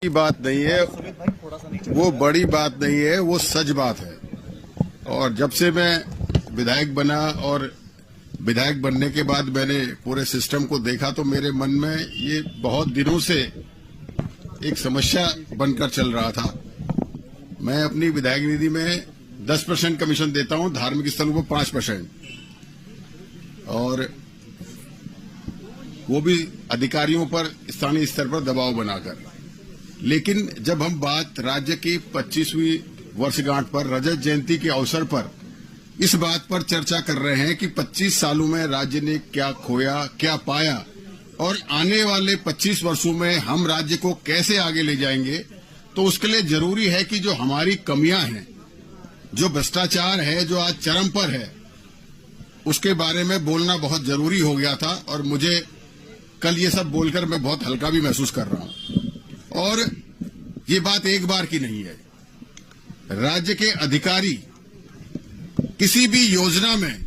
बड़ी बात नहीं है, वो बड़ी बात नहीं है, वो सच बात है। और जब से मैं विधायक बना और विधायक बनने के बाद मैंने पूरे सिस्टम को देखा तो मेरे मन में ये बहुत दिनों से एक समस्या बनकर चल रहा था। मैं अपनी विधायक निधि में 10% कमीशन देता हूं, धार्मिक स्थलों को 5%, और वो भी अधिकारियों पर स्थानीय स्तर पर दबाव बनाकर। लेकिन जब हम बात राज्य की 25वीं वर्षगांठ पर, रजत जयंती के अवसर पर इस बात पर चर्चा कर रहे हैं कि 25 सालों में राज्य ने क्या खोया, क्या पाया, और आने वाले 25 वर्षों में हम राज्य को कैसे आगे ले जाएंगे, तो उसके लिए जरूरी है कि जो हमारी कमियां हैं, जो भ्रष्टाचार है, जो आज चरम पर है, उसके बारे में बोलना बहुत जरूरी हो गया था। और मुझे कल ये सब बोलकर मैं बहुत हल्का भी महसूस कर रहा हूं। और ये बात एक बार की नहीं है। राज्य के अधिकारी किसी भी योजना में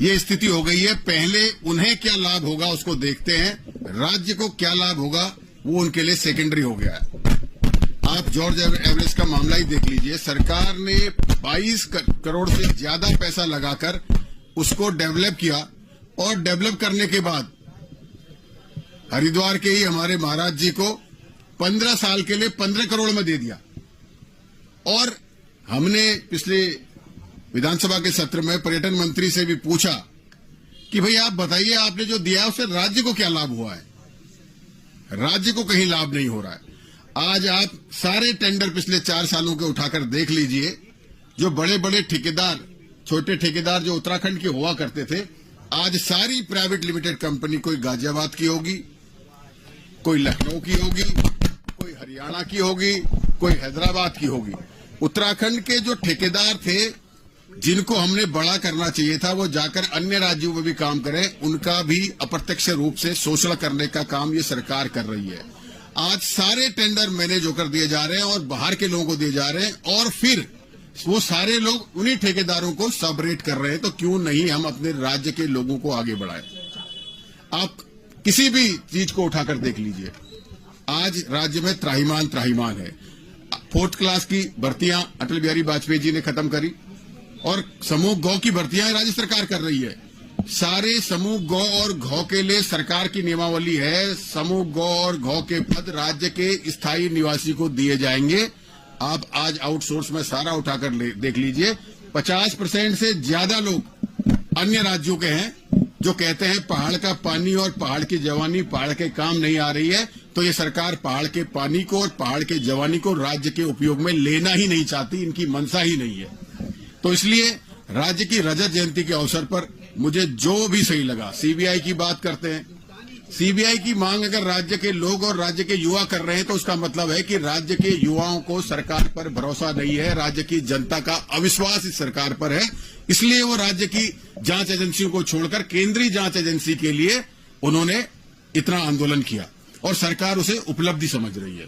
ये स्थिति हो गई है, पहले उन्हें क्या लाभ होगा उसको देखते हैं, राज्य को क्या लाभ होगा वो उनके लिए सेकेंडरी हो गया है। आप जॉर्ज एवरेस्ट का मामला ही देख लीजिए। सरकार ने 22 करोड़ से ज्यादा पैसा लगाकर उसको डेवलप किया, और डेवलप करने के बाद हरिद्वार के ही हमारे महाराज जी को 15 साल के लिए 15 करोड़ में दे दिया। और हमने पिछले विधानसभा के सत्र में पर्यटन मंत्री से भी पूछा कि भाई आप बताइए, आपने जो दिया उससे राज्य को क्या लाभ हुआ है। राज्य को कहीं लाभ नहीं हो रहा है। आज आप सारे टेंडर पिछले 4 सालों के उठाकर देख लीजिए। जो बड़े बड़े ठेकेदार, छोटे ठेकेदार जो उत्तराखंड के हुआ करते थे, आज सारी प्राइवेट लिमिटेड कंपनी, कोई गाजियाबाद की होगी, कोई लखनऊ की होगी, कोई हरियाणा की होगी, कोई हैदराबाद की होगी। उत्तराखंड के जो ठेकेदार थे, जिनको हमने बड़ा करना चाहिए था, वो जाकर अन्य राज्यों में भी काम करें, उनका भी अप्रत्यक्ष रूप से शोषण करने का काम ये सरकार कर रही है। आज सारे टेंडर मैनेज होकर दिए जा रहे हैं और बाहर के लोगों को दिए जा रहे हैं, और फिर वो सारे लोग उन्हीं ठेकेदारों को सब रेट कर रहे हैं। तो क्यों नहीं हम अपने राज्य के लोगों को आगे बढ़ाएं। आप किसी भी चीज को उठाकर देख लीजिए, आज राज्य में त्राहिमाम है। 4th क्लास की भर्तियां अटल बिहारी वाजपेयी जी ने खत्म करी, और समूह गौ की भर्तियां राज्य सरकार कर रही है। सारे समूह गौ और घौ के लिए सरकार की नियमावली है। समूह गौ और घौ के पद राज्य के स्थायी निवासी को दिए जाएंगे। आप आज आउटसोर्स में सारा उठाकर देख लीजिए। 50% से ज्यादा लोग अन्य राज्यों के हैं, जो कहते हैं पहाड़ का पानी और पहाड़ की जवानी पहाड़ के काम नहीं आ रही है। तो ये सरकार पहाड़ के पानी को और पहाड़ के जवानी को राज्य के उपयोग में लेना ही नहीं चाहती, इनकी मंशा ही नहीं है। तो इसलिए राज्य की रजत जयंती के अवसर पर मुझे जो भी सही लगा, सीबीआई की बात करते हैं। सीबीआई की मांग अगर राज्य के लोग और राज्य के युवा कर रहे हैं, तो उसका मतलब है कि राज्य के युवाओं को सरकार पर भरोसा नहीं है, राज्य की जनता का अविश्वास इस सरकार पर है। इसलिए वो राज्य की जांच एजेंसियों को छोड़कर केंद्रीय जांच एजेंसी के लिए उन्होंने इतना आंदोलन किया, और सरकार उसे उपलब्धि समझ रही है।